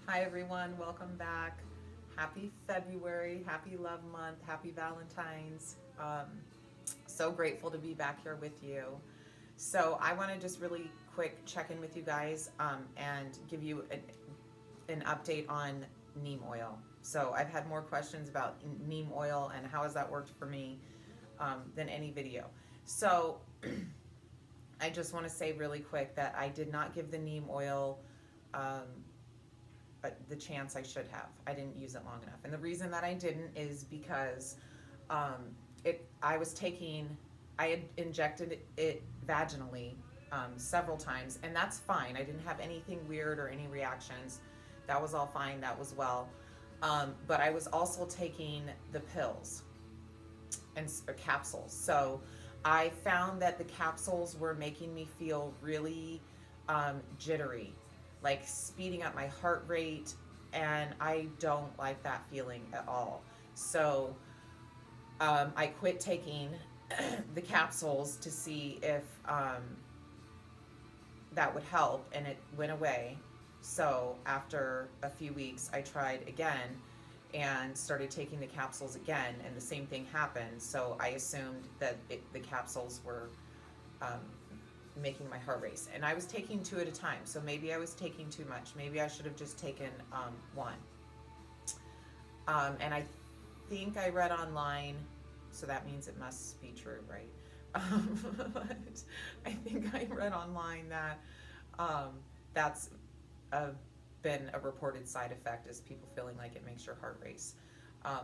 Hi everyone, welcome back. Happy February, happy love month, happy Valentine's. So grateful to be back here with you. So I want to just really quick check in with you guys and give you an update on neem oil. So I've had more questions about neem oil and how has that worked for me than any video. So I just want to say really quick that I did not give the neem oil um, the chance I should have. I didn't use it long enough. And the reason that I didn't is because um, I was taking, I had injected it vaginally several times, and that's fine. I didn't have anything weird or any reactions. That was all fine. That was well. But I was also taking the pills and capsules. So I found that the capsules were making me feel really jittery, like speeding up my heart rate, and I don't like that feeling at all. So I quit taking the capsules to see if that would help, and it went away. So after a few weeks, I tried again and started taking the capsules again, and the same thing happened. So I assumed that the capsules were um, making my heart race. And I was taking two at a time, so maybe I was taking too much. Maybe I should have just taken one. And I think I read online, so that means it must be true, right? But I think I read online that that's a, been a reported side effect, is people feeling like it makes your heart race.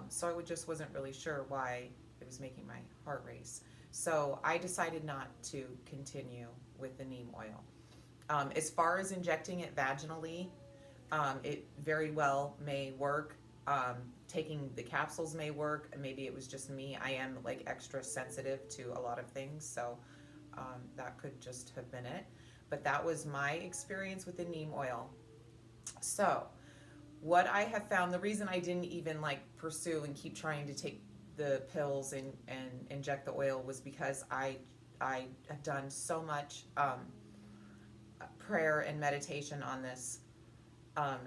So I just wasn't really sure why it was making my heart race. So I decided not to continue with the neem oil. As far as injecting it vaginally, it very well may work. Taking the capsules may work. Maybe it was just me. I am like extra sensitive to a lot of things, so that could just have been it. But that was my experience with the neem oil. So, what I have found, the reason I didn't even like pursue and keep trying to take the pills and inject the oil was because I have done so much prayer and meditation on this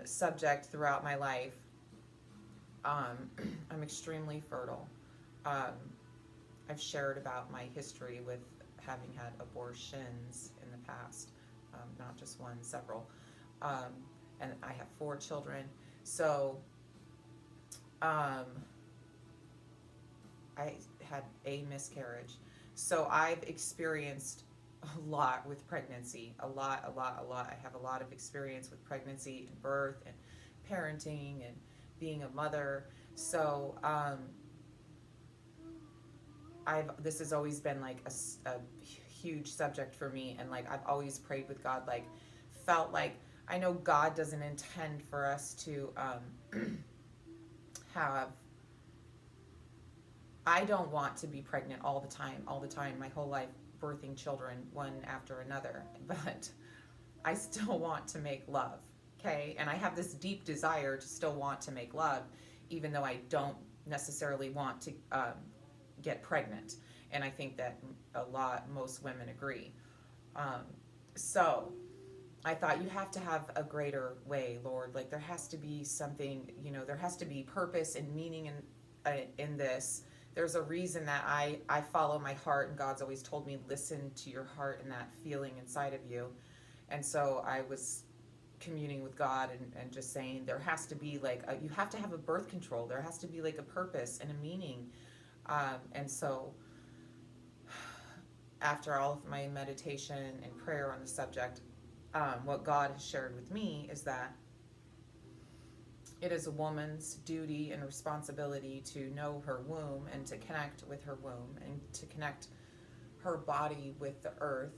subject throughout my life. Um, I'm extremely fertile. Um, I've shared about my history with having had abortions in the past, not just one, several. Um, and I have 4 children. So um, I had a miscarriage. So I've experienced a lot with pregnancy, a lot, a lot, a lot. I have a lot of experience with pregnancy and birth and parenting and being a mother. So this has always been like a huge subject for me, and like I've always prayed with God, like felt like I know God doesn't intend for us to have. I don't want to be pregnant all the time, my whole life, birthing children one after another, but I still want to make love, okay? And I have this deep desire to still want to make love, even though I don't necessarily want to get pregnant. And I think that most women agree. Um, so I thought, you have to have a greater way, Lord. Like there has to be something, there has to be purpose and meaning in this. There's a reason that I follow my heart, and God's always told me, listen to your heart and that feeling inside of you. And so I was communing with God and just saying, there has to be like you have to have a birth control. There has to be like a purpose and a meaning. And so after all of my meditation and prayer on the subject, what God has shared with me is that it is a woman's duty and responsibility to know her womb and to connect with her womb and to connect her body with the earth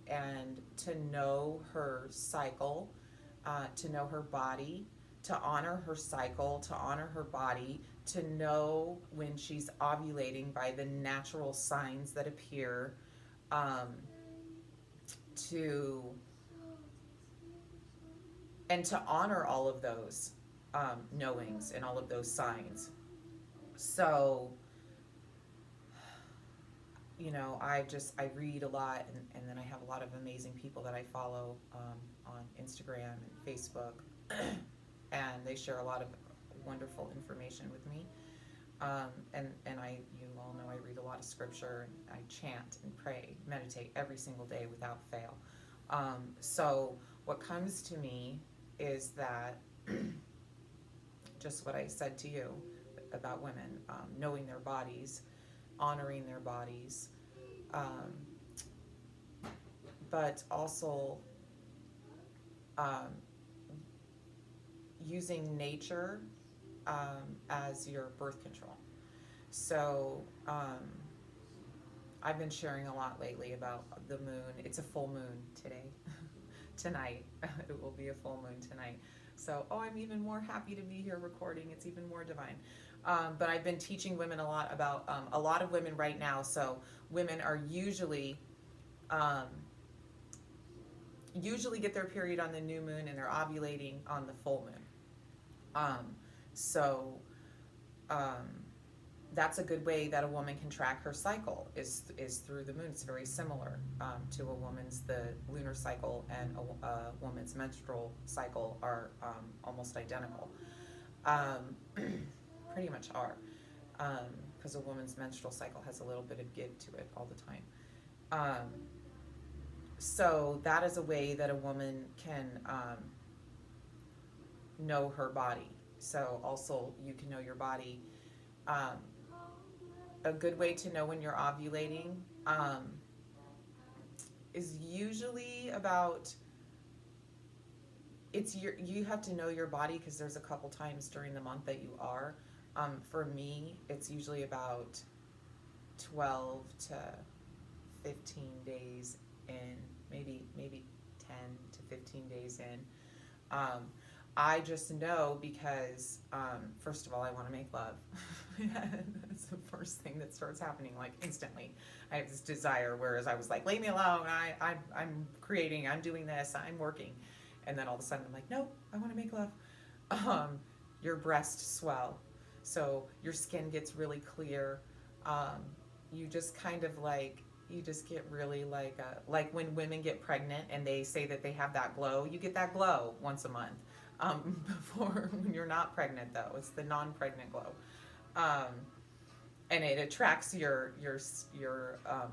and to know her cycle, to know her body, to honor her cycle, to honor her body, to know when she's ovulating by the natural signs that appear, um, to and to honor all of those knowings and all of those signs. So, I read a lot, and then I have a lot of amazing people that I follow on Instagram and Facebook. and they share a lot of wonderful information with me. And you all know I read a lot of scripture, and I chant and pray, meditate every single day without fail. So what comes to me is that just what I said to you about women, knowing their bodies, honoring their bodies, but also using nature as your birth control. So I've been sharing a lot lately about the moon. It's a full moon today, tonight. It will be a full moon tonight. So, I'm even more happy to be here recording. It's even more divine. But I've been teaching women a lot about, a lot of women right now. So women are usually get their period on the new moon, and they're ovulating on the full moon. So that's a good way that a woman can track her cycle is through the moon. It's very similar to a woman's, the lunar cycle and a woman's menstrual cycle are almost identical. Pretty much are, because a woman's menstrual cycle has a little bit of give to it all the time. So that is a way that a woman can know her body. So also you can know your body. A good way to know when you're ovulating is usually about, you have to know your body because there's a couple times during the month that you are. For me, it's usually about 12 to 15 days in, maybe 10 to 15 days in. I just know because, first of all, I want to make love. That's the first thing that starts happening, like instantly. I have this desire, whereas I was like, leave me alone, I'm creating, I'm doing this, I'm working. And then all of a sudden I'm like, nope, I want to make love. Your breasts swell. So your skin gets really clear. You just kind of you just get really like when women get pregnant and they say that they have that glow, you get that glow once a month. Before, when you're not pregnant though, it's the non-pregnant glow. And it attracts your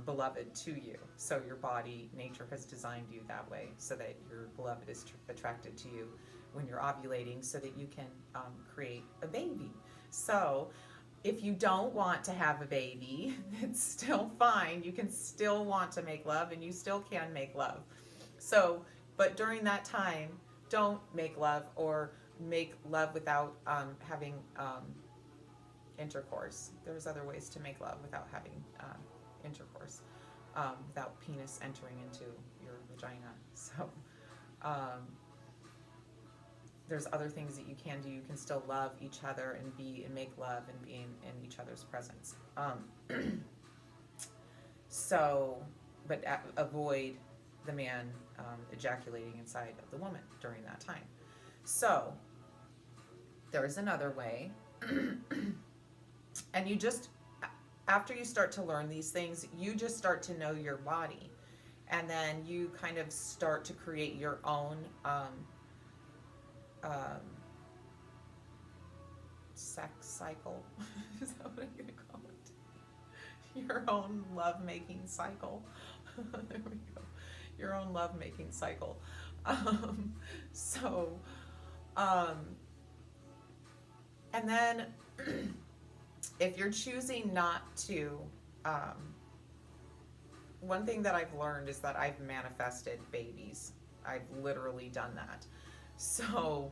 beloved to you. So your body, nature has designed you that way so that your beloved is attracted to you when you're ovulating, so that you can create a baby. So if you don't want to have a baby, it's still fine. You can still want to make love, and you still can make love. So, but during that time, don't make love, or make love without having intercourse. There's other ways to make love without having intercourse, without penis entering into your vagina. So there's other things that you can do. You can still love each other and make love and be in each other's presence. So, but avoid the man ejaculating inside of the woman during that time. So there is another way. And you just, after you start to learn these things, you just start to know your body, and then you kind of start to create your own sex cycle. Is that what I'm gonna call it? Your own lovemaking cycle. There we go. Your own lovemaking cycle. And then if you're choosing not to, one thing that I've learned is that I've manifested babies. I've literally done that. So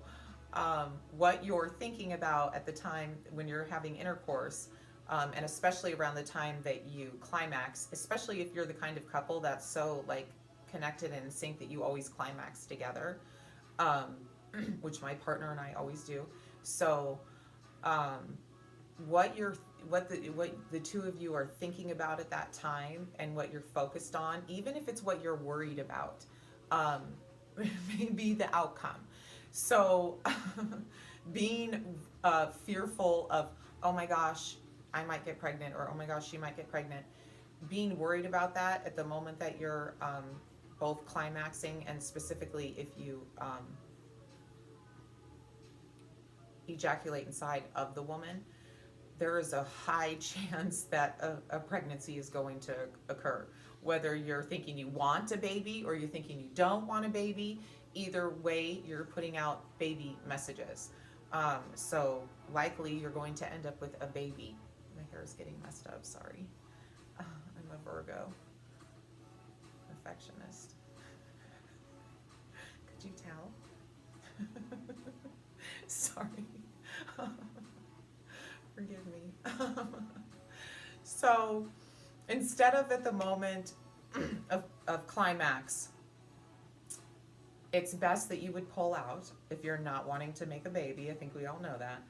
what you're thinking about at the time when you're having intercourse, and especially around the time that you climax, especially if you're the kind of couple that's so connected and in sync that you always climax together, which my partner and I always do. So what the two of you are thinking about at that time, and what you're focused on, even if it's what you're worried about, may be the outcome. So being fearful of, oh my gosh, I might get pregnant, or oh my gosh, she might get pregnant, being worried about that at the moment that you're both climaxing, and specifically if you ejaculate inside of the woman, there is a high chance that a pregnancy is going to occur. Whether you're thinking you want a baby or you're thinking you don't want a baby, either way, you're putting out baby messages. So likely you're going to end up with a baby. My hair is getting messed up, sorry. I'm a Virgo, perfectionist. Could you tell? Sorry. Forgive me. So instead of at the moment of climax, it's best that you would pull out if you're not wanting to make a baby. I think we all know that.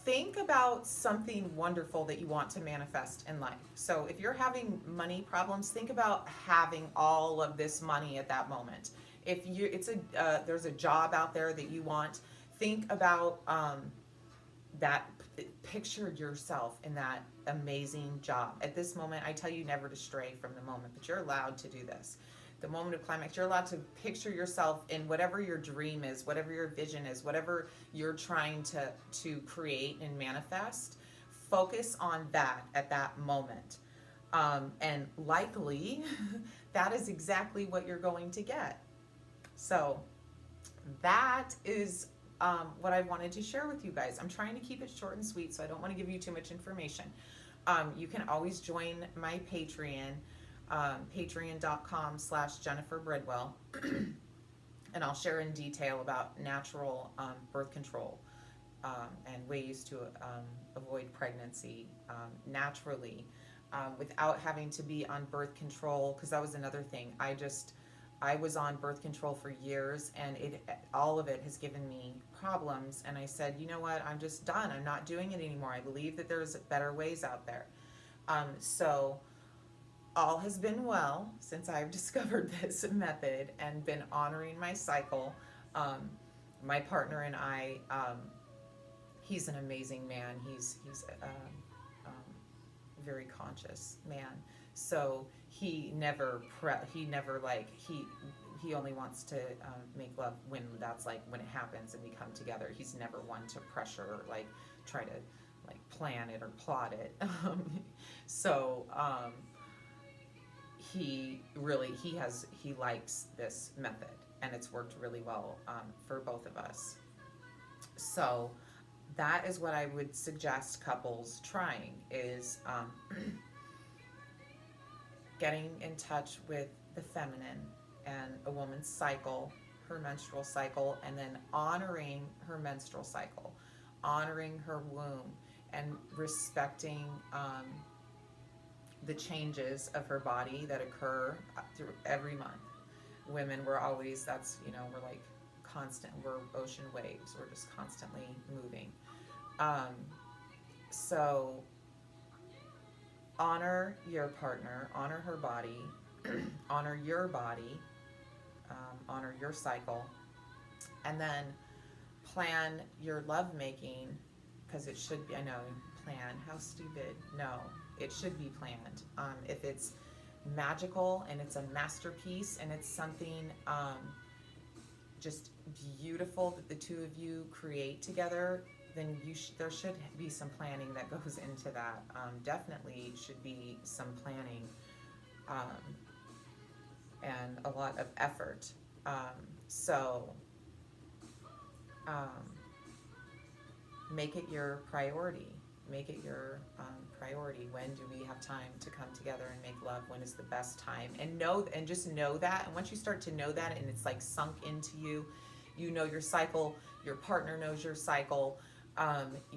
Think about something wonderful that you want to manifest in life. So if you're having money problems, think about having all of this money at that moment. If you, there's a job out there that you want, think about that. Picture yourself in that amazing job. At this moment, I tell you never to stray from the moment, but you're allowed to do this. The moment of climax, you're allowed to picture yourself in whatever your dream is, whatever your vision is, whatever you're trying to create and manifest. Focus on that at that moment. And likely, that is exactly what you're going to get. So that is what I wanted to share with you guys. I'm trying to keep it short and sweet, so I don't want to give you too much information. You can always join my Patreon, patreon.com/Jennifer Bridwell, and I'll share in detail about natural birth control and ways to avoid pregnancy naturally without having to be on birth control, because that was another thing. I was on birth control for years, and all of it has given me problems. And I said, you know what? I'm just done. I'm not doing it anymore. I believe that there's better ways out there. So all has been well since I've discovered this method and been honoring my cycle. My partner and I, he's an amazing man. He's a very conscious man. So he only wants to make love when it happens and we come together. He's never one to pressure or try to plan it or plot it. He likes this method, and it's worked really well for both of us. So that is what I would suggest couples trying is getting in touch with the feminine and a woman's cycle, her menstrual cycle, and then honoring her menstrual cycle, honoring her womb, and respecting the changes of her body that occur through every month. Women, we're like constant, we're ocean waves, we're just constantly moving. So honor your partner, honor her body, honor your body, honor your cycle, and then plan your lovemaking, because it should be, I know, plan, how stupid, no, it should be planned. If it's magical and it's a masterpiece and it's something just beautiful that the two of you create together, then there should be some planning that goes into that. Definitely should be some planning and a lot of effort. Make it your priority. Make it your priority. When do we have time to come together and make love? When is the best time? And just know that. And once you start to know that, and it's sunk into you, you know your cycle. Your partner knows your cycle.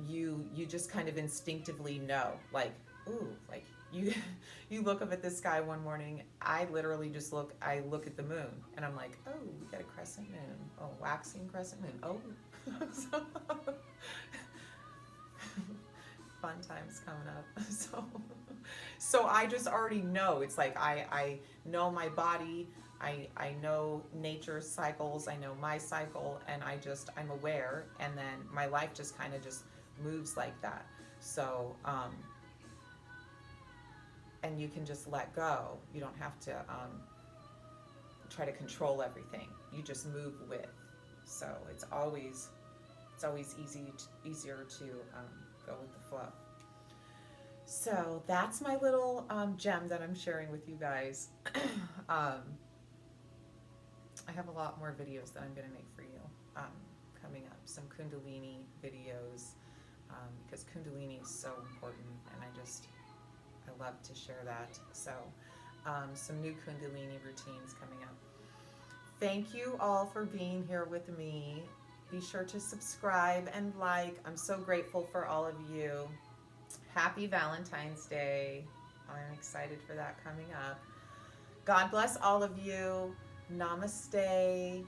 You just kind of instinctively know, you look up at the sky one morning. I literally just look at the moon, and I'm like, oh, we got a crescent moon. Oh, waxing crescent moon. Oh, fun times coming up. So I just already know. It's I know my body. I know nature's cycles. I know my cycle, and I'm aware, and then my life just kind of just moves like that. So, and you can just let go. You don't have to try to control everything. You just move with. So it's always it's always easier to go with the flow. So that's my little gem that I'm sharing with you guys. I have a lot more videos that I'm going to make for you coming up. Some Kundalini videos, because Kundalini is so important, and I love to share that. So some new Kundalini routines coming up. Thank you all for being here with me. Be sure to subscribe and like. I'm so grateful for all of you. Happy Valentine's Day. I'm excited for that coming up. God bless all of you. Namaste.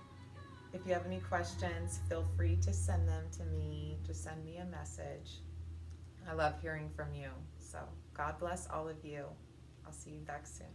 If you have any questions, feel free to send them to me. Just send me a message. I love hearing from you. So God bless all of you. I'll see you back soon.